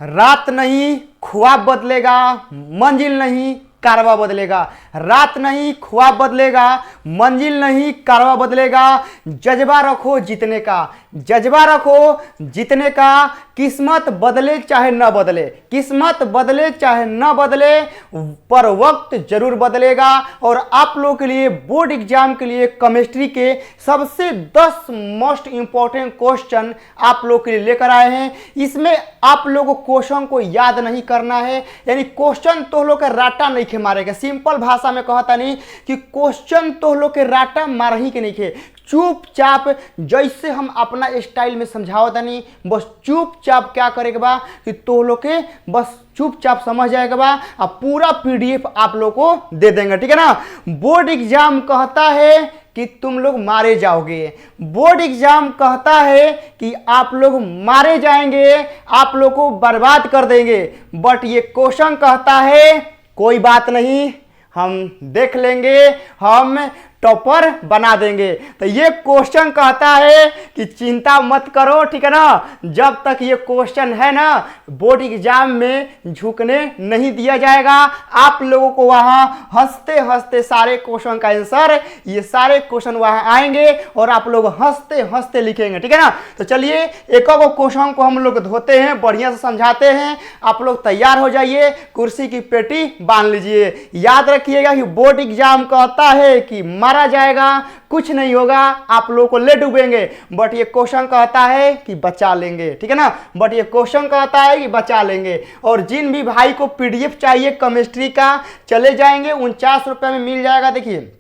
रात नहीं ख्वाब बदलेगा, मंजिल नहीं कारवा बदलेगा। रात नहीं ख्वाब बदलेगा, मंजिल नहीं कारवा बदलेगा। जज्बा रखो जीतने का, जज्बा रखो जीतने का। किस्मत बदले चाहे न बदले, किस्मत बदले चाहे न बदले, पर वक्त जरूर बदलेगा। और आप लोगों के लिए बोर्ड एग्जाम के लिए केमिस्ट्री के सबसे 10 मोस्ट इंपॉर्टेंट क्वेश्चन आप लोग के लिए लेकर आए हैं। इसमें आप लोगों को क्वेश्चन को याद नहीं करना है, यानी क्वेश्चन तो लोग के राटा नहीं खे मारेगा। सिंपल भाषा में कहता नहीं कि क्वेश्चन तो लोग के राटा मार ही के नहीं खे। चुपचाप जैसे हम अपना स्टाइल में समझाओ नहीं, बस चुपचाप क्या करेगा बा कि तो लोग के बस चुपचाप समझ जाएगा बा। अब पूरा पीडीएफ आप लोग को दे देंगे, ठीक है ना। बोर्ड एग्जाम कहता है कि तुम लोग मारे जाओगे, बोर्ड एग्जाम कहता है कि आप लोग मारे जाएंगे, आप लोग को बर्बाद कर देंगे। बट ये क्वेश्चन कहता है कोई बात नहीं, हम देख लेंगे, हम टॉपर बना देंगे। तो ये क्वेश्चन कहता है कि चिंता मत करो, ठीक है ना। जब तक ये क्वेश्चन है ना, बोर्ड एग्जाम में झुकने नहीं दिया जाएगा। आप लोगों को वहां हंसते हंसते सारे क्वेश्चन का आंसर, ये सारे क्वेश्चन वहां आएंगे और आप लोग हंसते हंसते लिखेंगे, ठीक है ना। तो चलिए एक एक क्वेश्चन को हम लोग धोते हैं, बढ़िया से समझाते हैं। आप लोग तैयार हो जाइए, कुर्सी की पेटी बांध लीजिए। याद रखिएगा कि बोर्ड एग्जाम कहता है कि मारा जाएगा, कुछ नहीं होगा, आप लोगों को ले डूबेंगे। बट ये क्वेश्चन कहता है कि बचा लेंगे, ठीक है ना। बट ये क्वेश्चन कहता है कि बचा लेंगे। और जिन भी भाई को पीडीएफ चाहिए केमिस्ट्री का, चले जाएंगे, 49 रुपये में मिल जाएगा। देखिए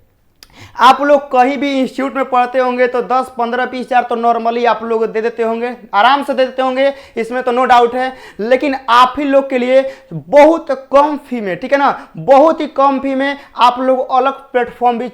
आप लोग कहीं भी इंस्टीट्यूट में पढ़ते होंगे तो 10, 15, 20 हज़ार तो नॉर्मली आप लोग दे देते होंगे, आराम से दे देते होंगे, इसमें तो नो डाउट है। लेकिन आप ही लोग के लिए बहुत कम फी में, ठीक है ना, बहुत ही कम फी में आप लोग अलग प्लेटफॉर्म भी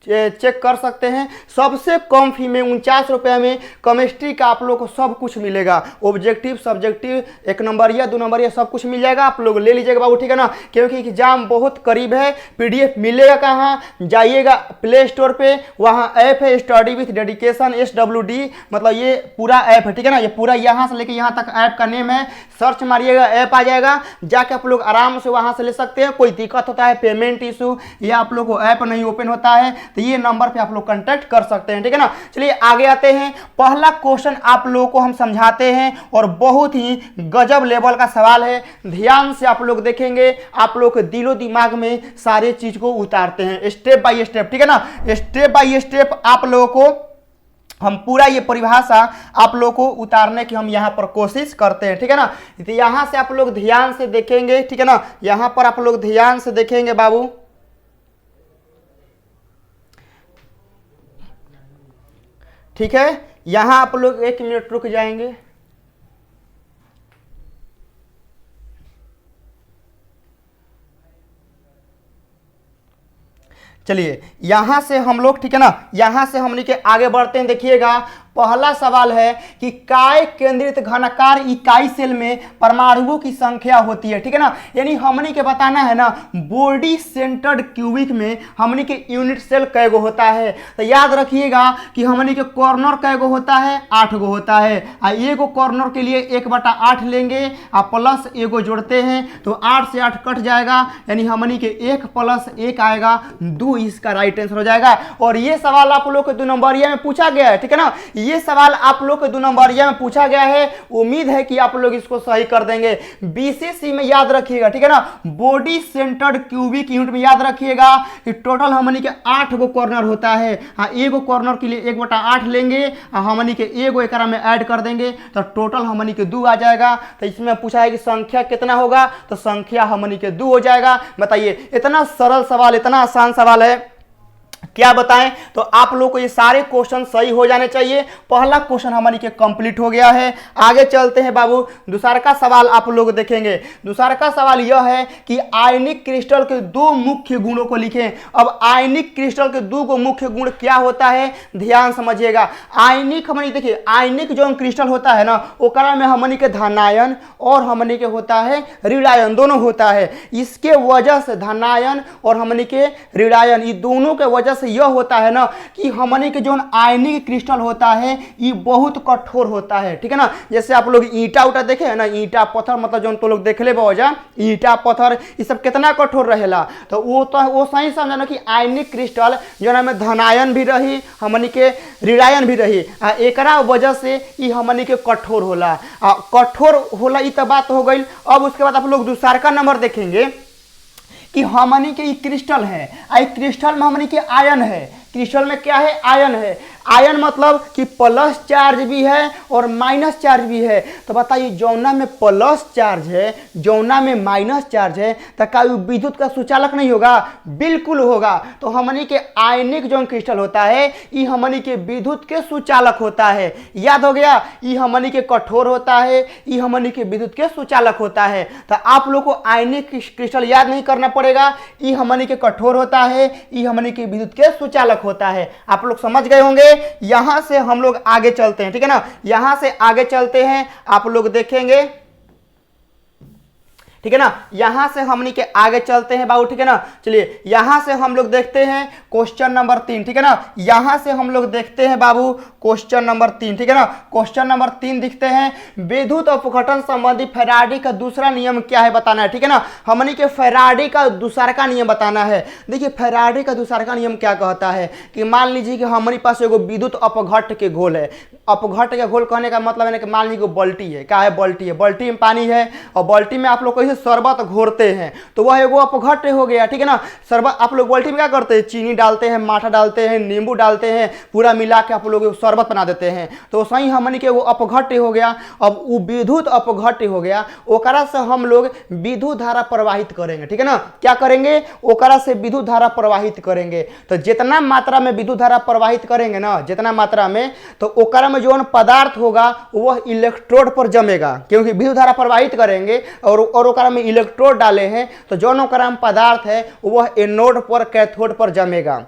चेक कर सकते हैं। सबसे कम फी में 49 रुपये में केमिस्ट्री का आप लोग को सब कुछ मिलेगा। ऑब्जेक्टिव, सब्जेक्टिव, 1 नंबरिया, 2 नंबरिया सब कुछ मिल जाएगा। आप लोग ले लीजिएगा बाबू, ठीक है ना। क्योंकि एग्जाम बहुत करीब है। पीडीएफ मिलेगा कहाँ, जाइएगा प्ले स्टोर पे, वहाँ ऐप है स्टडी विथ डेडिकेशन, SWD, मतलब ये पूरा ऐप है, ठीक है ना। ये पूरा यहाँ से लेके यहाँ तक ऐप का नेम है। सर्च मारिएगा, ऐप आ जाएगा, जाके आप लोग आराम से वहाँ से ले सकते हैं। कोई दिक्कत होता है, पेमेंट इशू, या आप लोग को ऐप नहीं ओपन होता है, तो ये नंबर पे आप लोग कांटेक्ट कर सकते हैं, ठीक है ना। चलिए आगे आते हैं। पहला क्वेश्चन आप लोगों को हम समझाते हैं और बहुत ही गजब लेवल का सवाल है। ध्यान से आप लोग देखेंगे, आप लोग के दिलो दिमाग में सारे चीज को उतारते हैं स्टेप बाय स्टेप, ठीक है ना। स्टेप बाय स्टेप आप लोगों को हम पूरा ये परिभाषा आप लोगों को उतारने की हम यहाँ पर कोशिश करते हैं, ठीक है ना। तो यहाँ से आप लोग ध्यान से देखेंगे, ठीक है ना। यहाँ पर आप लोग ध्यान से देखेंगे बाबू, ठीक है। यहां आप लोग 1 मिनट रुक जाएंगे। चलिए यहां से हम लोग, ठीक है ना, यहां से हमने के आगे बढ़ते हैं। देखिएगा पहला सवाल है कि काय केंद्रित घनाकार इकाई सेल में परमाणुओं की संख्या होती है, ठीक है ना। यानी हमने के बताना है ना, बॉडी सेंटर्ड क्यूबिक में हमने के यूनिट सेल कैगो होता है। तो याद रखिएगा कि हमने के कॉर्नर कैगो होता है, 8 गो होता है। एगो कॉर्नर के लिए 1/8 लेंगे और प्लस एगो जोड़ते हैं तो 8 से 8 कट जाएगा, यानी हमने के 1 + 1 आएगा 2, इसका राइट आंसर हो जाएगा। और ये सवाल आप लोग के 2 नंबरिया में पूछा गया है, ठीक है ना। ये सवाल आप लोग के 2 नंबरिया में पूछा गया है। उम्मीद है कि आप लोग इसको सही कर देंगे। बीसीसी में याद रखिएगा, ठीक है ना, बॉडी सेंटर्ड क्यूबिक यूनिट में याद रखिएगा कि टोटल हमनी के 8 गो कॉर्नर होता है। एगो कॉर्नर के लिए 1/8 लेंगे, हमनी के एगो एकरा में ऐड कर देंगे तो टोटल हमनी के 2 आ जाएगा। तो इसमें पूछा है कि संख्या कितना होगा, तो संख्या हमनी के 2 हो जाएगा। बताइए, इतना सरल सवाल, इतना आसान सवाल है, क्या बताएं। तो आप लोग को ये सारे क्वेश्चन सही हो जाने चाहिए। पहला क्वेश्चन हमारी के कंप्लीट हो गया है। आगे चलते हैं बाबू, दूसरा का सवाल आप लोग देखेंगे। दूसरा का सवाल यह है कि आयनिक क्रिस्टल के 2 मुख्य गुणों को लिखें। अब आयनिक क्रिस्टल के 2 मुख्य गुण क्या होता है, ध्यान समझिएगा। आयनिक हमनी देखिए, आयनिक जो क्रिस्टल होता है ना, ओकरा में हमनी के धनायन और हमनी के होता है ऋणायन, दोनों होता है। इसके वजह से धनायन और हमनी के ऋणायन, ये दोनों के वजह वजह से यह होता है ना कि हमनी के जो आयनिक क्रिस्टल होता है ये बहुत कठोर होता है, ठीक है ना। जैसे आप लोग ईंटा उटा देखे है ना, ईंटा पत्थर मतलब जो तो लोग देख ले बजा ईंटा पत्थर ये सब कितना कठोर रहेला, तो वो सही समझा ना कि आयनिक क्रिस्टल जो में धनायन भी रही हमनी के ऋणायन भी रही एकरा वजह से ये हमनी के कठोर होला। कठोर होला ये तो बात हो गई। अब उसके बाद आप लोग दूसरा का नंबर देखेंगे कि हमनी के क्रिस्टल है, आई क्रिस्टल में हमनी के आयन है। क्रिस्टल में क्या है? आयन है। आयन मतलब कि प्लस चार्ज भी है और माइनस चार्ज भी है। तो बताइए जौना में प्लस चार्ज है जौना में माइनस चार्ज है तो क्या विद्युत का सुचालक नहीं होगा? बिल्कुल होगा। तो हमनी के आयनिक जो क्रिस्टल होता है ये हमनी के विद्युत के सुचालक होता है। याद हो गया? ये हमनी के कठोर होता है, ये हमनी के विद्युत के सुचालक होता है। तो आप लोग को आयनिक क्रिस्टल याद नहीं करना पड़ेगा, ये हमनी के कठोर होता है, ये हमनी के विद्युत के सुचालक होता है। आप लोग समझ गए होंगे। यहां से हम लोग आगे चलते हैं, ठीक है ना। यहां से आगे चलते हैं, आप लोग देखेंगे, ठीक है ना। यहां से हमनी के आगे चलते हैं बाबू, ठीक है ना। चलिए यहां से हम लोग देखते हैं क्वेश्चन नंबर 3, ठीक है ना। यहां से हम लोग देखते हैं बाबू क्वेश्चन नंबर 3, ठीक है ना। क्वेश्चन नंबर 3 दिखते हैं, विद्युत अपघटन संबंधी फैराडे का दूसरा नियम क्या है बताना है, ठीक है ना। हमनी के फैराडे का दूसरा का नियम बताना है। देखिए फैराडे का दूसरा का नियम क्या कहता है कि मान लीजिए कि हमारे पास एगो विद्युत अपघट के घोल है। अपघट के घोल कहने का मतलब है कि मान लीजिए बाल्टी है, क्या है? बाल्टी है। बाल्टी में पानी है और बाल्टी में आप लोग कैसे शरबत घोरते हैं तो वह एगो अपघट हो गया, ठीक है ना। शरबत आप लोग बाल्टी में क्या करते हैं? चीनी डालते हैं, माठा डालते हैं, नींबू डालते हैं, पूरा मिला के आप लोग शरबत बना देते हैं। तो सही हमनी के वो अपघट हो गया। अब वो विद्युत अपघट हो गया, ओकरा से हम लोग विद्युत धारा प्रवाहित करेंगे, ठीक है ना। क्या करेंगे? ओकरा से विद्युत धारा प्रवाहित करेंगे। तो जितना मात्रा में विद्युत धारा प्रवाहित करेंगे ना, जितना मात्रा में, तो ओकरा में जो पदार्थ होगा वह इलेक्ट्रोड पर जमेगा, क्योंकि विद्युत धारा प्रवाहित करेंगे और ओकरा में इलेक्ट्रोड डाले हैं तो जो ओकरा में पदार्थ है वह एनोड पर कैथोड पर जमेगा।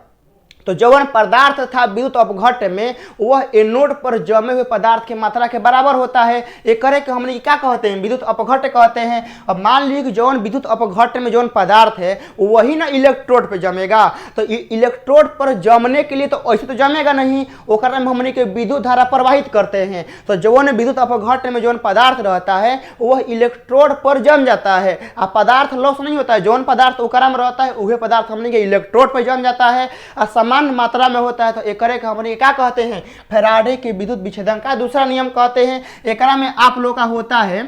तो जवन पदार्थ था विद्युत अपघट में वह एनोड पर जमे हुए पदार्थ की मात्रा के बराबर होता है। एक करे के हमने क्या कहते हैं? विद्युत अपघट कहते हैं। अब मान लीजिए कि जवन विद्युत अपघट में जवन पदार्थ है वही ना इलेक्ट्रोड पर जमेगा। तो इलेक्ट्रोड पर जमने के लिए तो ऐसे तो जमेगा नहीं, ओकरा में हमने के विद्युत धारा प्रवाहित करते हैं। तो जवन विद्युत अपघट में जवन पदार्थ रहता है वह इलेक्ट्रोड पर जम जाता है। अब पदार्थ लॉस नहीं होता है, जवन पदार्थ ओकरा में रहता है वह पदार्थ हमने के इलेक्ट्रोड पर जम जाता है और समान मात्रा में होता है। तो एकरे का हमने क्या कहते हैं? फैराडे के विद्युत विच्छेदन का दूसरा नियम कहते हैं। एकरा में आप लोग का होता है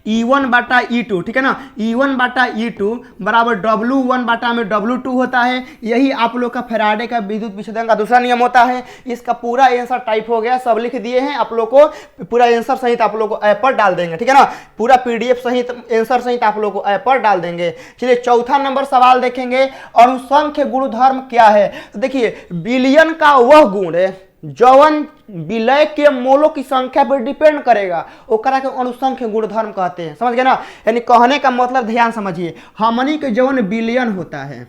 E1 बाटा E2, ठीक है ना। E1 बाटा E2 बराबर W1 बाटा में W2 होता है। यही आप लोग का फैराडे का विद्युत विच्छेदन का दूसरा नियम होता है। इसका पूरा आंसर टाइप हो गया, सब लिख दिए हैं। आप लोग को पूरा आंसर सहित आप लोग को ऐप पर डाल देंगे, ठीक है ना। पूरा PDF सहित आंसर सहित आप लोग को ऐप पर डाल देंगे। चलिए चौथा नंबर सवाल देखेंगे, अनुसंख्य गुणधर्म क्या है। तो देखिए विलयन का वह गुण है जौन विलय के मोलों की संख्या पर डिपेंड करेगा, ओकरा के अनुसंख्य गुणधर्म कहते हैं। समझ गए ना। यानी कहने का मतलब ध्यान समझिए, हमनी के जौन विलयन होता है,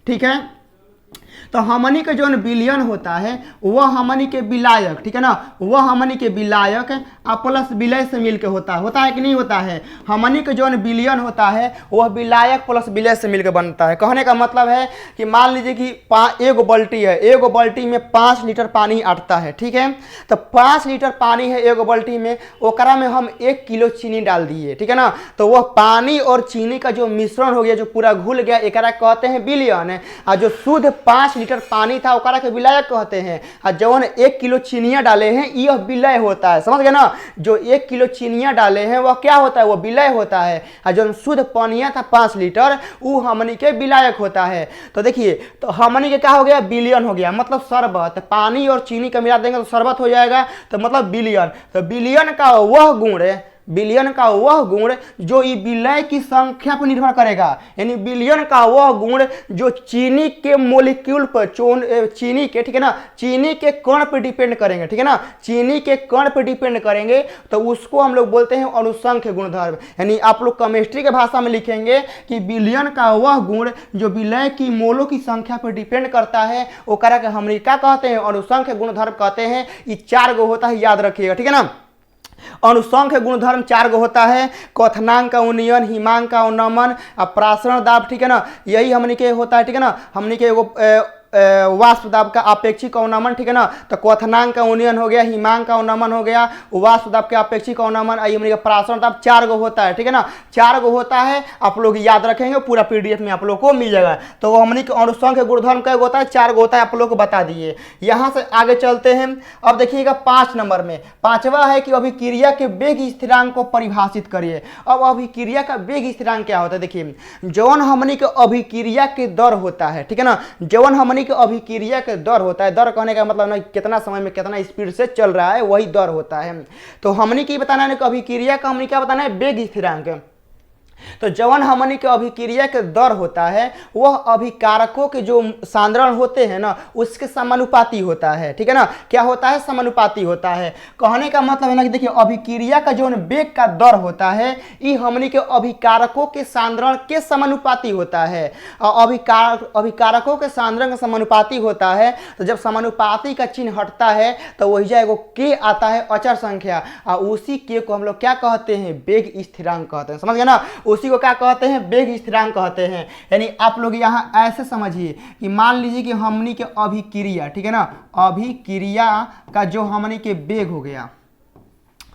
ठीक है, तो हमनी के जौन विलयन होता है वह हमनी के विलायक, ठीक है ना, वह हमनी के विलायक प्लस विलय से मिलकर होता है कि नहीं होता है। हमनी के जौन विलयन होता है वह विलायक प्लस विलय से मिलकर बनता है। कहने का मतलब है कि मान लीजिए कि एगो बाल्टी है, एगो बाल्टी में 5 लीटर पानी अटता है, ठीक है। तो 5 लीटर पानी है एगो बाल्टी में, ओकरा में हम 1 किलो चीनी डाल दिए, ठीक है ना। तो वह पानी और चीनी का जो मिश्रण हो गया, जो पूरा घुल गया, एकरा कहते हैं विलयन है। और जो शुद्ध 5 लीटर पानी था ओकरा के विलायक कहते हैं। और जौन 1 किलो चीनियाँ डाले हैं यह विलय होता है। समझ गए ना। जो 1 किलो चीनियाँ डाले हैं वह क्या होता है? वह विलय होता है। और जो शुद्ध पानिया था 5 लीटर वो हमनी के विलायक होता है। तो देखिए तो हमनी के क्या हो गया? विलयन हो गया, मतलब शरबत। पानी और चीनी का मिला देंगे तो शरबत हो जाएगा, तो मतलब विलयन। तो विलयन का वह गुण है, विलयन का वह गुण जो विलय की संख्या पर निर्भर करेगा। यानी विलयन का वह गुण जो चीनी के मोलिक्यूल पर, चीनी के, ठीक है ना, चीनी के कण पर डिपेंड करेंगे, ठीक है ना, चीनी के कण पर डिपेंड करेंगे, तो उसको हम लोग बोलते हैं अनुसंख्य गुणधर्म। यानी आप लोग केमिस्ट्री के भाषा में लिखेंगे कि विलयन का वह गुण जो विलय की मोलों की संख्या पर डिपेंड करता है, ओकरा के हम क्या कहते हैं? अनुसंख्य गुणधर्म कहते हैं। ये 4 गो होता है, याद रखिएगा, ठीक है ना। अनुसंख्य गुणधर्म 4 गो होता है, क्वथनांक का उन्नयन, हिमांक का उन्नमन, प्रासरण दाब, ठीक है ना, यही हमनी के होता है, ठीक है ना। हमनी के एगो वाष्प दाब का अपेक्षिक अवनमन, ठीक है ना। तो क्वथनांक का उन्नयन हो गया, हिमांक का अवनमन हो गया, वाष्प दाब के अपेक्षिक अवनमन, हमने प्रासरण दाब 4 गो होता है, ठीक है ना। 4 गो होता है, आप लोग याद रखेंगे, पूरा पीडीएफ में आप लोग को मिल जाएगा। तो हमने के अणुसंख्य गुणधर्म का होता है 4 गो होता है, आप लोग को बता दिए। यहाँ से आगे चलते हैं। अब देखिएगा 5 नंबर में, पांचवा है कि अभिक्रिया के वेग स्थिरांक को परिभाषित करिए। अब अभिक्रिया का वेग स्थिरांक क्या होता है, देखिए जौन हमनी के अभिक्रिया के दर होता है, ठीक है ना, जौन हमनी के अभिक्रिया के दर होता है, दर कहने का मतलब ना कितना समय में कितना स्पीड से चल रहा है, वही दर होता है। तो हमनी की बताना है कि अभिक्रिया का हमनी क्या बताना है, वेग स्थिरांक। तो जवन हमनी के अभिक्रिया के दर होता है वह अभिकारकों के जो सांद्रण होते हैं ना उसके समानुपाती होता है, ठीक है ना। क्या होता है, समानुपाती होता है। कहने का मतलब है ना कि देखिए अभिक्रिया का जो वेग का दर होता है ये हमनी के अभिकारकों के सांद्रण के समानुपाती होता है। अभिकारकों के सांद्रण के समानुपाती होता है। तो जब समानुपाती का चिन्ह हटता है तो वही जाएगा के आता है अचर संख्या, और उसी के को हम लोग क्या कहते हैं, वेग स्थिरांक कहते हैं। समझ गए ना, उसी को क्या कहते हैं, वेग स्थिरांक कहते हैं। यानी आप लोग यहाँ ऐसे समझिए कि मान लीजिए कि हमनी के अभिक्रिया, ठीक है ना, अभिक्रिया का जो हमनी के वेग हो गया,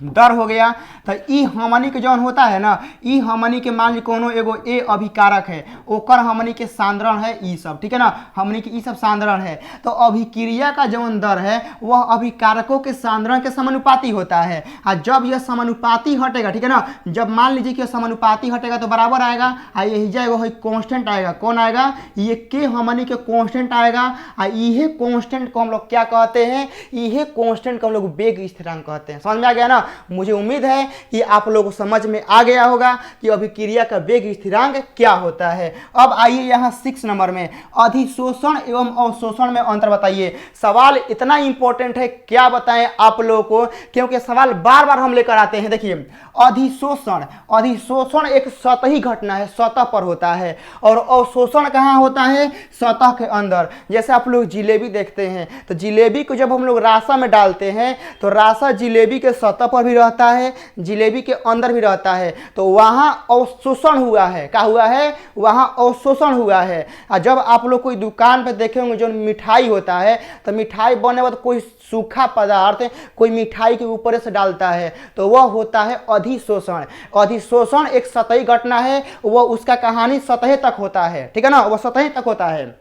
दर हो गया, तो ई हमनी के जौन होता है ना, ई हमनी के मान ली कोनो एगो ए अभिकारक है, ओकर हमनी के सांद्रण है ई सब, ठीक है ना, हमनी के ई सब सांद्रण है। तो अभिक्रिया का जौन दर है वह अभिकारकों के सांद्रण के समानुपाती होता है। और जब यह समानुपाती हटेगा, ठीक है ना, जब मान लीजिए कि समानुपाती हटेगा तो बराबर आएगा, और यही जाएगा वही कांस्टेंट आएगा। कौन आएगा, ये के हमनी के कांस्टेंट आएगा, और इहे कांस्टेंट को हम लोग क्या कहते हैं, इहे कांस्टेंट को हम लोग वेग स्थिरांक कहते हैं। समझ में आ गया ना। मुझे उम्मीद है कि आप लोगों को समझ में आ गया होगा कि अभिक्रिया का वेग स्थिरांक क्या होता है। अब आइए यहाँ 6 नंबर में अधिशोषण एवं अवशोषण में अंतर बताइए। सवाल इतना इंपॉर्टेंट है, क्या बताएं आप लोगों को, क्योंकि सवाल बार बार हम लेकर आते हैं। देखिए अधिशोषण, अधिशोषण एक सतही घटना है, सतह पर होता है, और अवशोषण कहाँ होता है, सतह के अंदर। जैसे आप लोग जिलेबी देखते हैं, तो जिलेबी को जब हम लोग रासा में डालते हैं तो रासा जिलेबी के सतह पर भी रहता है, जिलेबी के अंदर भी रहता है, तो वहाँ अवशोषण हुआ है। क्या हुआ है, वहाँ अवशोषण हुआ है। और जब आप लोग कोई दुकान पे देखे होंगे जो मिठाई होता है, तो मिठाई बनने के बाद कोई सूखा पदार्थ कोई मिठाई के ऊपर से डालता है, तो वह होता है अधिशोषण। अधिशोषण एक सतही घटना है, वह उसका कहानी सतह तक होता है, ठीक है ना, वह सतह तक होता है।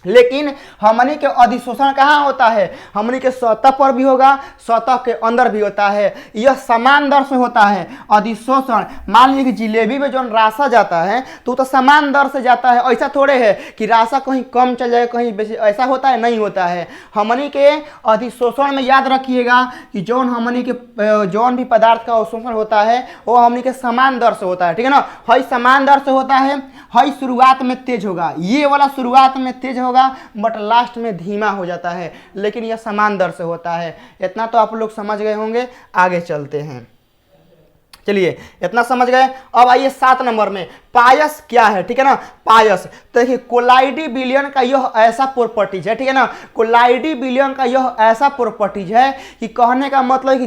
लेकिन हमनी के अधिशोषण कहाँ होता है, हमनी के सतह पर भी होगा, सतह के अंदर भी होता है। यह समान दर से होता है अधिशोषण। मान लीजिए कि जिलेबी में जो रासा जाता है तो समान दर से जाता है। ऐसा थोड़े है कि रासा कहीं कम चल जाए कहीं बेसी, ऐसा होता है, नहीं होता है। हमनी के अधिशोषण में याद रखिएगा कि जौन हमनी के जौन भी पदार्थ का अवशोषण होता है वो हमनी के समान दर से होता है, ठीक है ना। हई समान दर से होता है, हई शुरुआत में तेज होगा, ये वाला शुरुआत में तेज होगा बट लास्ट में धीमा हो जाता है, लेकिन यह समान दर से होता है। इतना तो आप लोग समझ गए होंगे। आगे चलते हैं, चलिए इतना समझ गए। अब आइए 7 नंबर में पायस क्या है, ठीक है ना। पायस तो देखिए कोलाइडी विलयन का यह ऐसा प्रॉपर्टीज है, ठीक है ना, कोलाइडी विलयन का यह ऐसा प्रॉपर्टीज है कि कहने का मतलब है कि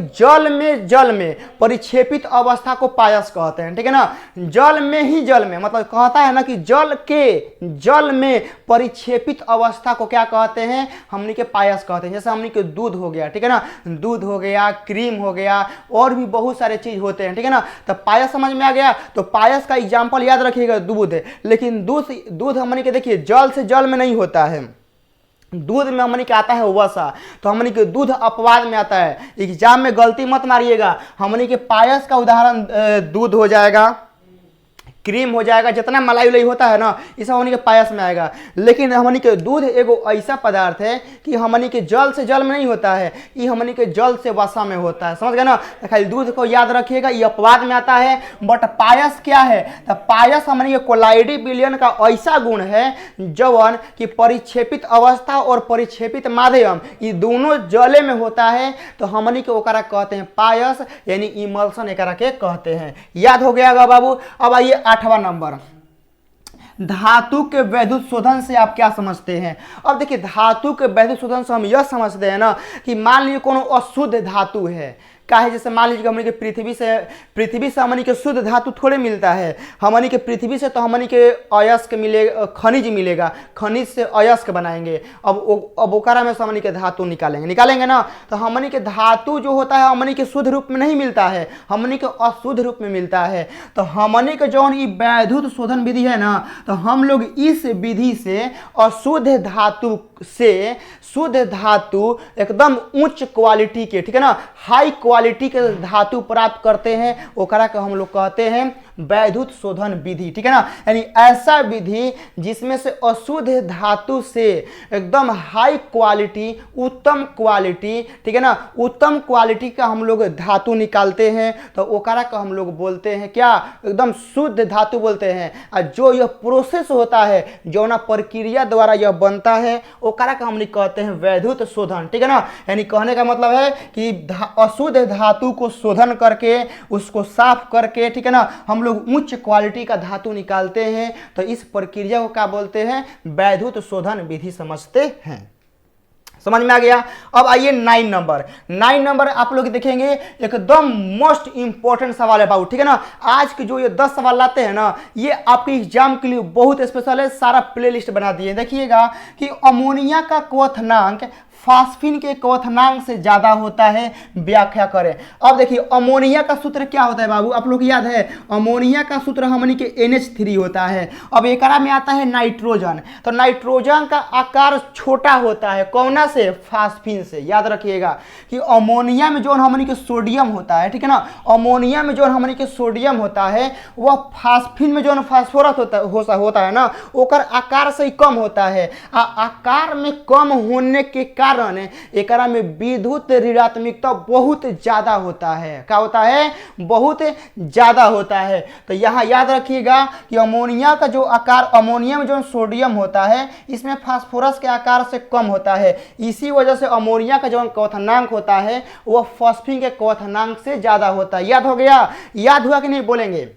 जल में परिक्षेपित अवस्था को पायस कहते हैं, ठीक है ना। जल में ही जल में मतलब कहता है ना कि जल में परिक्षेपित अवस्था को क्या कहते हैं, हमनी के पायस कहते हैं। जैसे हमनी के दूध हो गया, ठीक है ना, दूध हो गया, क्रीम हो गया, और भी बहुत सारे चीज होते हैं, ठीक है ना। तो पायस समझ में आ गया। तो पायस का एग्जाम्पल याद रखिएगा दूध है, लेकिन दूध हमनी के देखिए जल से जल में नहीं होता है, दूध में हमनी के आता है वसा, तो हमनी के दूध अपवाद में आता है। एग्जाम में गलती मत मारिएगा। हमनी के पायस का उदाहरण दूध हो जाएगा, क्रीम हो जाएगा, जितना मलाई उलाई होता है ना ये सब हमनी के पायस में आएगा। लेकिन हमनी के दूध एगो ऐसा पदार्थ है कि हमनी के जल से जल में नहीं होता है, ये हमनी के जल से वसा में होता है। समझ गए ना। खाली दूध को याद रखिएगा, ये अपवाद में आता है। बट पायस क्या है, तो पायस हमनी के कोलाइडी विलयन का ऐसा गुण है जवन कि परिक्षेपित अवस्था और परिक्षेपित माध्यम ये दोनों जले में होता है, तो हमनी के ओकरा कहते हैं पायस, यानी इमल्सन एकरा के कहते हैं। याद हो गया बाबू। अब आइए 8वां नंबर, धातु के वैद्युत शोधन से आप क्या समझते हैं। अब देखिए धातु के वैद्युत शोधन से हम यह समझते हैं ना कि मान लीजिए कोनो अशुद्ध धातु है, का है, जैसे मान लीजिए हमनी के पृथ्वी से हमनी के शुद्ध धातु थोड़े मिलता है। हमनी के पृथ्वी से तो हमनी के अयस्क मिलेगा, खनिज मिलेगा, खनिज से अयस्क बनाएंगे। अब ओकरा में से हमनी के धातु निकालेंगे ना, तो हमनी के धातु जो होता है हमनी के शुद्ध रूप में नहीं मिलता है, हमनी के अशुद्ध रूप में मिलता है। तो हमनी के जौन ये वैद्युत शोधन विधि है ना, तो हम लोग इस विधि से अशुद्ध धातु से शुद्ध धातु एकदम उच्च क्वालिटी के, ठीक है ना, हाई क्वालिटी के धातु प्राप्त करते हैं। ओकरा के हम लोग कहते हैं वैद्युत शोधन विधि, ठीक है ना। यानी ऐसा विधि जिसमें से अशुद्ध धातु से एकदम हाई क्वालिटी, उत्तम क्वालिटी, ठीक है ना, उत्तम क्वालिटी का हम लोग धातु निकालते हैं। तो ओकरा का हम लोग बोलते हैं क्या, एकदम शुद्ध धातु बोलते हैं। और जो यह प्रोसेस होता है, जो ना प्रक्रिया द्वारा यह बनता है, ओकरा का हम कहते हैं वैद्युत शोधन, ठीक है ना। यानी कहने का मतलब है कि अशुद्ध धातु को शोधन करके, उसको साफ करके, ठीक है ना, हम लोग उच्च क्वालिटी का धातु निकालते हैं। तो इस प्रक्रिया को क्या बोलते हैं, वैद्युत शोधन विधि समझते हैं। समझ में आ गया। अब आइए 9 नंबर आप लोग देखेंगे, एकदम मोस्ट इंपॉर्टेंट सवाल है बाबू, ठीक है ना। आज के जो ये 10 सवाल लाते हैं ना, ये आपके एग्जाम के लिए बहुत स्पेशल है, सारा प्लेलिस्ट बना दिए। देखिएगा कि अमोनिया का क्वथनांक फास्फिन के क्वथनांक से ज्यादा होता है, व्याख्या करें। अब देखिए अमोनिया का सूत्र क्या होता है बाबू, आप लोग याद है, अमोनिया का सूत्र हमनी के NH3 होता है। अब एकरा में आता है नाइट्रोजन, तो नाइट्रोजन का आकार छोटा होता है, कौना से, फास्फिन से। याद रखिएगा कि अमोनिया में जो हमनी के सोडियम होता है, ठीक है ना, अमोनिया में जो हमनी के सोडियम होता है, वह फास्फिन में जो फास्फोरस होता है ना, ओकर आकार से ही कम होता है। आकार में कम होने के कारण एकरा में विद्युत ऋणात्मकता बहुत ज्यादा होता है। क्या होता है, बहुत ज्यादा होता है। तो यहाँ याद रखिएगा कि अमोनिया का जो आकार, अमोनिया में जो सोडियम होता है, इसमें फास्फोरस के आकार से कम होता है। इसी वजह से अमोनिया का जो क्वथनांक होता है वह फास्फिन के क्वथनांक से ज्यादा होता है। याद हो गया, याद हुआ कि नहीं बोलेंगे।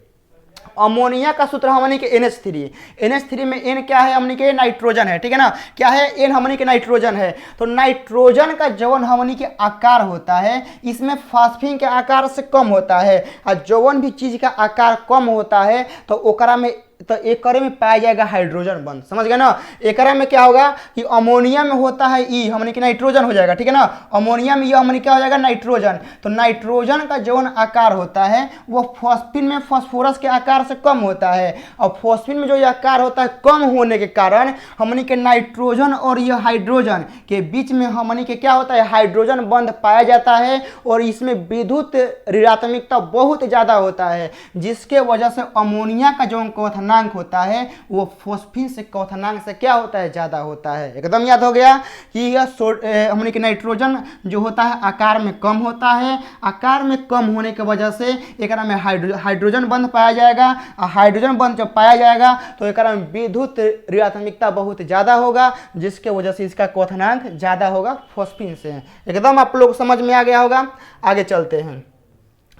अमोनिया का सूत्र हमनी के NH3 में N क्या है, हमनी के नाइट्रोजन है, ठीक है ना। क्या है, N हमनी के नाइट्रोजन है। तो नाइट्रोजन का जवन हमनी के आकार होता है, इसमें फास्फिन के आकार से कम होता है। और जवन भी चीज का आकार कम होता है तो ओकरा में, तो एकरे में पाया जाएगा हाइड्रोजन बंध। समझ गए ना। एकरे में क्या होगा कि अमोनिया में होता है ई, हमने कि नाइट्रोजन हो जाएगा, ठीक है ना। अमोनिया में ये हमने क्या हो जाएगा, नाइट्रोजन। तो नाइट्रोजन का जौन आकार होता है वो फास्फिन में फास्फोरस के आकार से कम होता है। और फास्फिन में जो ये आकार होता है कम होने के कारण हमने के नाइट्रोजन और ये हाइड्रोजन के बीच में हमने के क्या होता है, हाइड्रोजन बंध पाया जाता है। और इसमें विद्युत ऋणात्मकता बहुत ज़्यादा होता है, जिसके वजह से अमोनिया का जो क्वथनांक होता है वो फास्फिन से क्वथनांक से क्या होता है, ज्यादा होता है। एकदम याद हो गया कि यह हमने कि नाइट्रोजन जो होता है आकार में कम होता है। आकार में कम होने की वजह से एकरा में हाइड्रोजन बंध पाया जाएगा। हाइड्रोजन बंध जब पाया जाएगा तो एकरा में विद्युत ऋणात्मकता बहुत ज्यादा होगा, जिसके वजह से इसका क्वथनांक ज्यादा होगा फास्फिन से। एकदम आप लोग समझ में आ गया होगा। आगे चलते हैं।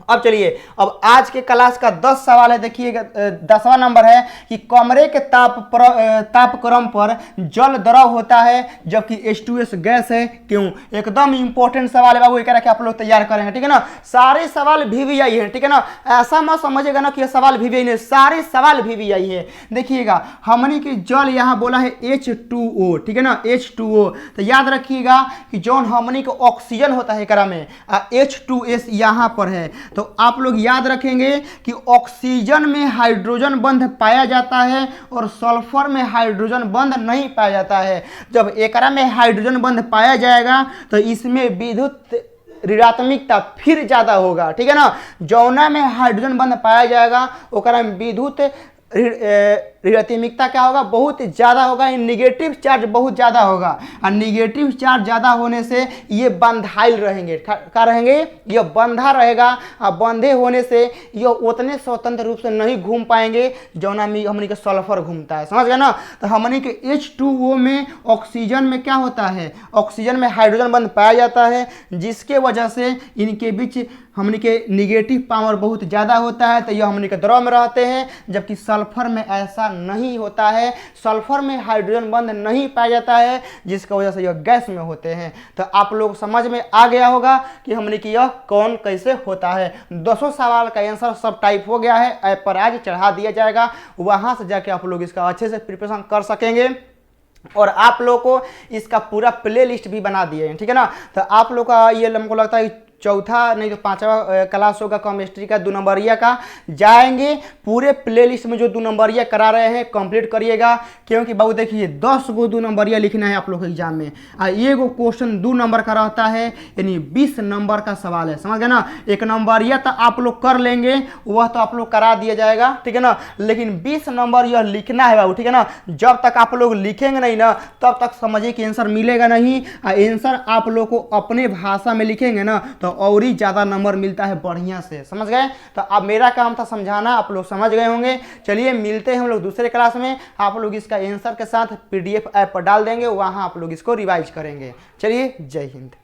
अब चलिए, अब आज के क्लास का 10 सवाल है। देखिएगा 10वां नंबर है कि कमरे के तापक्रम पर जल द्रव होता है जबकि H2S गैस है, क्यों। एकदम इंपॉर्टेंट सवाल है बाबू, एक आप लोग तैयार करेंगे, ठीक है ना। सारे सवाल VVI है, ठीक है ना। ऐसा मत समझिएगा ना कि ये सवाल VVI नहीं, सारे सवाल VVI है। देखिएगा हमने कि जल यहाँ बोला है H2O, ठीक है ना, H2O। तो याद रखिएगा कि जौन हमने को ऑक्सीजन होता है एकरा में, H2S यहाँ पर है। तो आप लोग याद रखेंगे कि ऑक्सीजन में हाइड्रोजन बंध पाया जाता है और सल्फर में हाइड्रोजन बंध नहीं पाया जाता है। जब एकरा में हाइड्रोजन बंध पाया जाएगा तो इसमें विद्युत ऋणात्मकता फिर ज्यादा होगा, ठीक है ना। जौना में हाइड्रोजन बंध पाया जाएगा ओकरा में विद्युत ऋणात्मकता क्या होगा, बहुत ज़्यादा होगा। निगेटिव चार्ज बहुत ज़्यादा होगा। और निगेटिव चार्ज ज़्यादा होने से ये बंधाइल रहेंगे। क्या रहेंगे, ये बंधा रहेगा। और बंधे होने से ये उतने स्वतंत्र रूप से नहीं घूम पाएंगे जौना में हमने के सल्फर घूमता है। समझ गए ना। तो हमने के H2O में ऑक्सीजन में क्या होता है, ऑक्सीजन में हाइड्रोजन बंध पाया जाता है, जिसके वजह से इनके बीच हमने के निगेटिव पावर बहुत ज़्यादा होता है। तो यह हमने के द्रव में रहते हैं, जबकि सल्फर में ऐसा नहीं होता है, सल्फर में हाइड्रोजन बंध नहीं पाया जाता है, जिसकी वजह से यह गैस में होते हैं। तो आप लोग समझ में आ गया होगा कि हमने कि यह कौन कैसे होता है। 200 सवाल का आंसर सब टाइप हो गया है, ऐप पर आज चढ़ा दिया जाएगा, वहां से जाके आप लोग इसका अच्छे से प्रिपरेशन कर सकेंगे। और आप लोग को इसका पूरा प्ले लिस्ट भी बना दिए हैं, ठीक है ना। तो आप लोग का ये हमको लगता है चौथा नहीं तो पांचवा क्लास होगा केमिस्ट्री का 2 नंबरिया का, जाएंगे पूरे प्ले लिस्ट में जो 2 नंबरिया करा रहे हैं कंप्लीट करिएगा। क्योंकि बाबू देखिए 10 गो 2 नंबरिया लिखना है आप लोग के एग्जाम में, ये गो क्वेश्चन 2 नंबर का रहता है, यानी 20 नंबर का सवाल है, समझ गए ना। 1 नंबरिया तो आप लोग कर लेंगे, वह तो आप लोग करा दिया जाएगा, ठीक है ना। लेकिन 20 नंबर यह लिखना है बाबू, ठीक है ना। जब तक आप लोग लिखेंगे नहीं ना तब तक समझिए कि आंसर मिलेगा नहीं। आंसर आप लोग को अपने भाषा में लिखेंगे ना तो और ही ज़्यादा नंबर मिलता है बढ़िया से, समझ गए। तो अब मेरा काम था समझाना, आप लोग समझ गए होंगे। चलिए मिलते हैं हम लोग दूसरे क्लास में, आप लोग इसका आंसर के साथ PDF ऐप पर डाल देंगे, वहाँ आप लोग इसको रिवाइज करेंगे। चलिए जय हिंद।